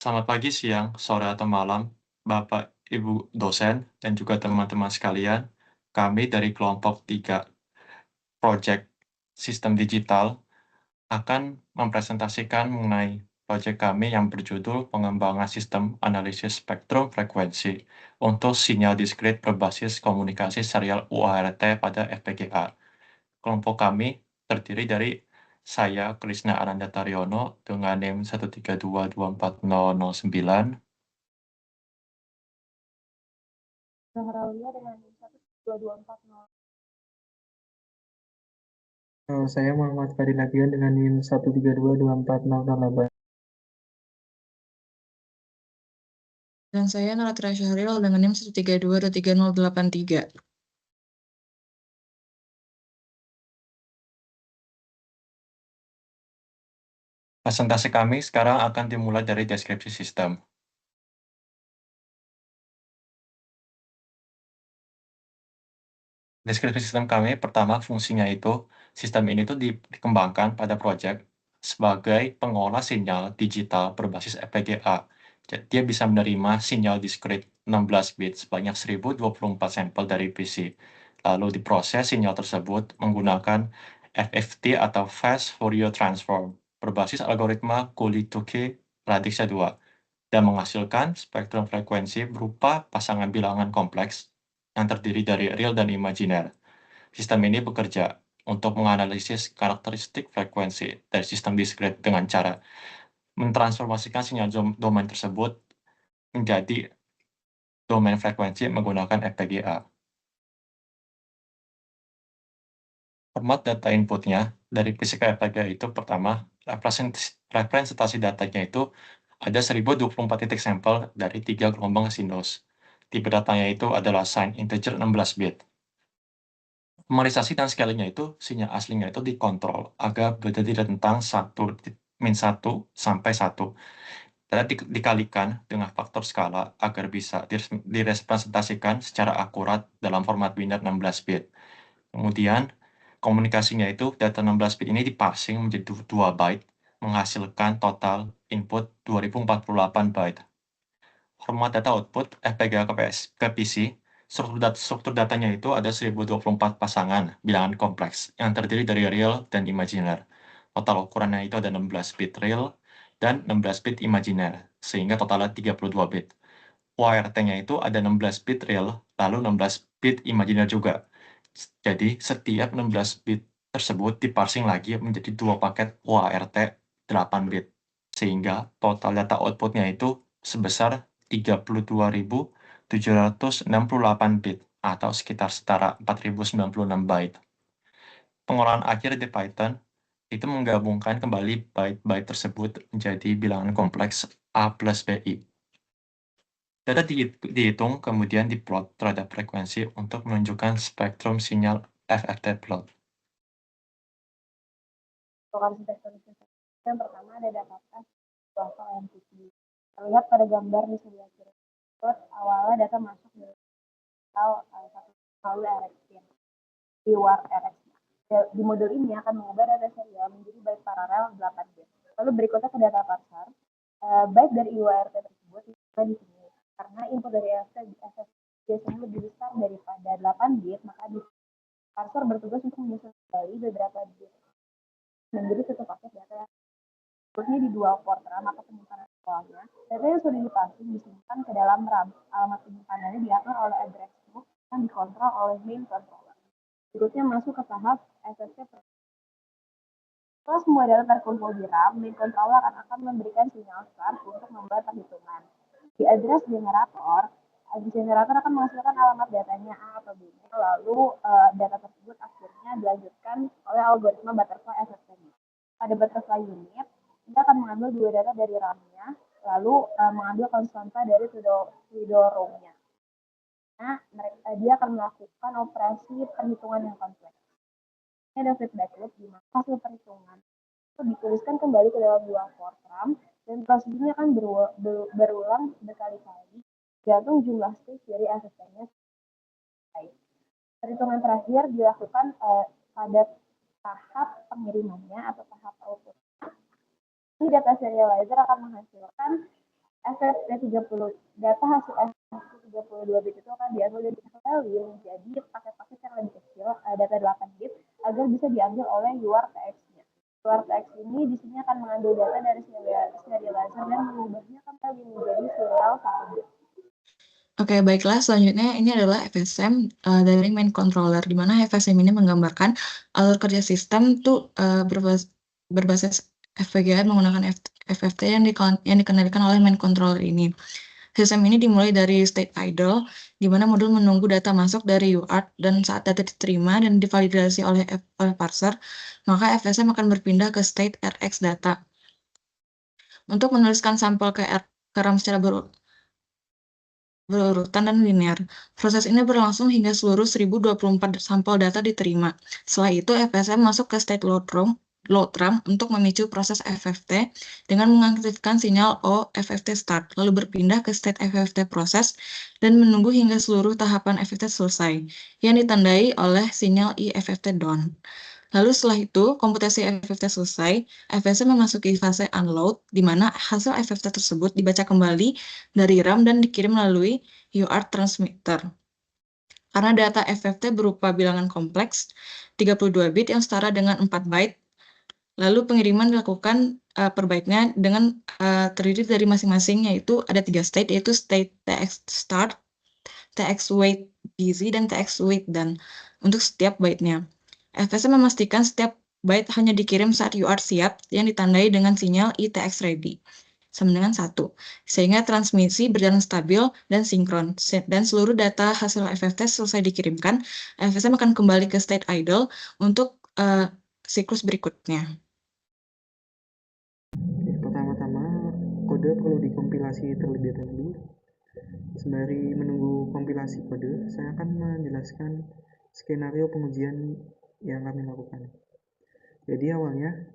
Selamat pagi, siang, sore, atau malam, Bapak, Ibu dosen, dan juga teman-teman sekalian. Kami dari kelompok 3 Project Sistem Digital akan mempresentasikan mengenai proyek kami yang berjudul Pengembangan Sistem Analisis Spektrum Frekuensi untuk Sinyal Diskrit Berbasis Komunikasi Serial UART pada FPGA. Kelompok kami terdiri dari saya, Krisna Ananda Taryono, dengan NIM 1322409. Zahraulia dengan NIM 12240. Saya Muhammad Fadilagian dengan NIM 1322408. Dan saya Naratira Syahril dengan NIM 132238083. Presentasi kami sekarang akan dimulai dari deskripsi sistem. Deskripsi sistem kami pertama fungsinya itu, sistem ini tuh dikembangkan pada proyek sebagai pengolah sinyal digital berbasis FPGA. Dia bisa menerima sinyal diskrit 16 bit sebanyak 1024 sampel dari PC. Lalu diproses sinyal tersebut menggunakan FFT atau Fast Fourier Transform berbasis algoritma Cooley-Tukey Radix 2 dan menghasilkan spektrum frekuensi berupa pasangan bilangan kompleks yang terdiri dari real dan imajiner. Sistem ini bekerja untuk menganalisis karakteristik frekuensi dari sistem diskrit dengan cara mentransformasikan sinyal domain tersebut menjadi domain frekuensi menggunakan FPGA. Format data inputnya dari fisika FPGA itu pertama, representasi datanya itu ada 1024 titik sampel dari 3 gelombang sinus. Tipe datanya itu adalah signed integer 16 bit. Normalisasi dan scalingnya itu, sinyal aslinya itu dikontrol agar berdiri rentang 1 sampai 1. Dan dikalikan dengan faktor skala agar bisa direpresentasikan secara akurat dalam format biner 16 bit. Kemudian, komunikasinya itu, data 16 bit ini diparsing menjadi 2 byte, menghasilkan total input 2048 byte. Format data output FPGA ke PC, struktur datanya itu ada 1024 pasangan bilangan kompleks yang terdiri dari real dan imajiner. Total ukurannya itu ada 16 bit real dan 16 bit imajiner, sehingga totalnya 32 bit. UART-nya itu ada 16 bit real, lalu 16 bit imajiner juga. Jadi, setiap 16 bit tersebut diparsing lagi menjadi 2 paket UART 8 bit, sehingga total data output-nya itu sebesar 32.768 bit, atau sekitar setara 4.096 byte. Pengolahan akhir di Python itu menggabungkan kembali byte-byte tersebut menjadi bilangan kompleks A plus BI. Data dihitung kemudian diplot terhadap frekuensi untuk menunjukkan spektrum sinyal FFT plot. Lokasi spektrum yang pertama ada datakan kuasa MPC. Terlihat pada gambar di sebelah kiri. Terus awalnya data masuk dari satu lalu RX di war RX. Di modul ini akan mengubah data serial menjadi byte paralel 8 bit. Lalu berikutnya ke data parser. Byte dari UART tersebut kita di sini. Karena input dari FF biasanya lebih besar daripada 8 bit, maka di parser bertugas untuk menyusun kembali beberapa bit menjadi satu paket data yang berikutnya di dual port RAM atau penyimpanan awalnya. Data yang sudah dipasang disimpan ke dalam RAM. Alamat penyimpanannya diatur oleh address book yang dikontrol oleh main controller. Berikutnya masuk ke tahap SSC. Setelah semua data terkumpul di RAM, main controller akan memberikan sinyal start untuk membuat perhitungan. Di address generator akan menghasilkan alamat datanya A atau B. Lalu data tersebut akhirnya dilanjutkan oleh algoritma butterfly SSC. Pada butterfly unit, dia akan mengambil 2 data dari RAM-nya, lalu mengambil konstanta dari pseudo-ROM-nya. Nah, dia akan melakukan operasi perhitungan yang kompleks. Ini ada feedback loop di mana hasil perhitungan itu dituliskan kembali ke dalam dua port RAM dan proses ini akan berulang berkali-kali tergantung jumlah stage dari SSD-nya. Perhitungan terakhir dilakukan pada tahap pengirimannya atau tahap output. Ini data serializer akan menghasilkan FFT 30 data hasil FFT 32 bit itu akan diambil dari value menjadi paket-paket yang lebih kecil, data 8 bit agar bisa diambil oleh UARTX-nya. UARTX ini di sini akan mengambil data dari serializer dan mengubahnya kembali menjadi serial 1 bit. Oke, baiklah. Selanjutnya ini adalah FSM dari main controller, di mana FSM ini menggambarkan alur kerja sistem tuh berbasis FPGA menggunakan FFT yang dikendalikan oleh main controller ini. Sistem ini dimulai dari state idle, di mana modul menunggu data masuk dari UART, dan saat data diterima dan divalidasi oleh parser, maka FSM akan berpindah ke state RX data. Untuk menuliskan sampel ke RAM secara berurutan dan linear. Proses ini berlangsung hingga seluruh 1024 sampel data diterima. Setelah itu, FSM masuk ke state load RAM untuk memicu proses FFT dengan mengaktifkan sinyal O FFT start, lalu berpindah ke state FFT proses dan menunggu hingga seluruh tahapan FFT selesai, yang ditandai oleh sinyal I FFT down. Lalu setelah itu, komputasi FFT selesai, FSM memasuki fase unload, di mana hasil FFT tersebut dibaca kembali dari RAM dan dikirim melalui UART transmitter. Karena data FFT berupa bilangan kompleks, 32 bit yang setara dengan 4 byte, lalu pengiriman dilakukan per byte-nya dengan terdiri dari masing-masing, yaitu ada 3 state, yaitu state TX start, TX wait busy, dan TX wait done untuk setiap byte-nya. FSM memastikan setiap byte hanya dikirim saat UART siap yang ditandai dengan sinyal ITX ready sama dengan 1, sehingga transmisi berjalan stabil dan sinkron, dan seluruh data hasil FFT selesai dikirimkan, FSM akan kembali ke state idle untuk siklus berikutnya. Pertama-tama, kode perlu dikompilasi terlebih dahulu. Sembari menunggu kompilasi kode, saya akan menjelaskan skenario pengujian yang kami lakukan. Jadi awalnya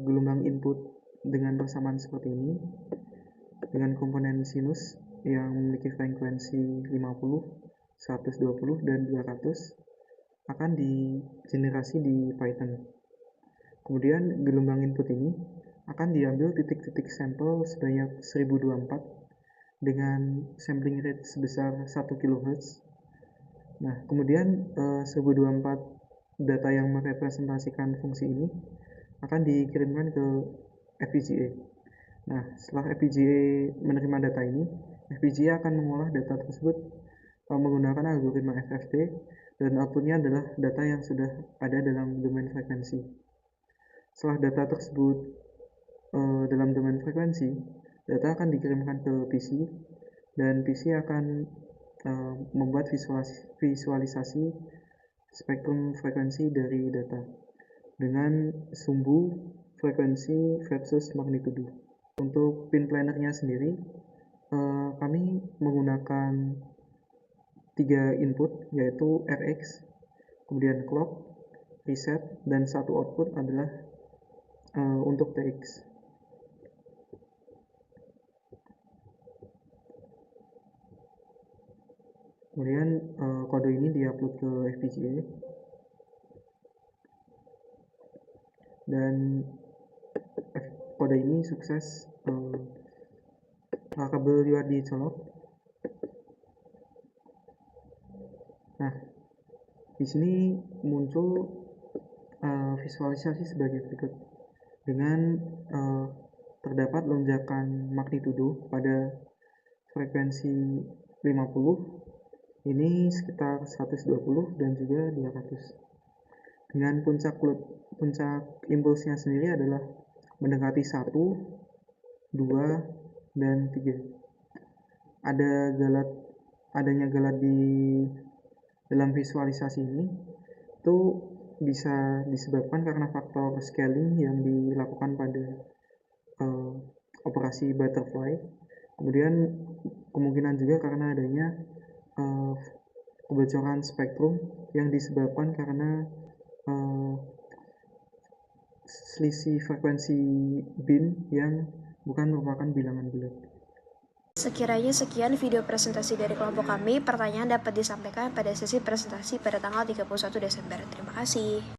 gelombang input dengan persamaan seperti ini dengan komponen sinus yang memiliki frekuensi 50, 120, dan 200 akan digenerasi di Python. Kemudian gelombang input ini akan diambil titik-titik sampel sebanyak 1024 dengan sampling rate sebesar 1 kHz. Nah, kemudian 1024 data yang merepresentasikan fungsi ini akan dikirimkan ke FPGA. Nah, setelah FPGA menerima data ini, FPGA akan mengolah data tersebut menggunakan algoritma FFT, dan outputnya adalah data yang sudah ada dalam domain frekuensi. Setelah data tersebut dalam domain frekuensi, data akan dikirimkan ke PC, dan PC akan membuat visualisasi spektrum frekuensi dari data dengan sumbu, frekuensi, versus magnitudo. Untuk pin plannernya sendiri, kami menggunakan 3 input, yaitu RX, kemudian clock, reset, dan 1 output adalah untuk TX. Kemudian kode ini diupload ke FPGA, dan kode ini sukses kabel UART dicolok. Nah, di sini muncul visualisasi sebagai berikut. Dengan terdapat lonjakan magnitudo pada frekuensi 50, ini sekitar 120 dan juga 200. Dengan puncak impulsnya sendiri adalah mendekati 1, 2, dan 3. Adanya galat di dalam visualisasi ini itu bisa disebabkan karena faktor scaling yang dilakukan pada operasi butterfly. Kemudian kemungkinan juga karena adanya kebocoran spektrum yang disebabkan karena selisih frekuensi bin yang bukan merupakan bilangan bulat. Sekiranya sekian video presentasi dari kelompok kami. Pertanyaan dapat disampaikan pada sesi presentasi pada tanggal 31 Desember. Terima kasih.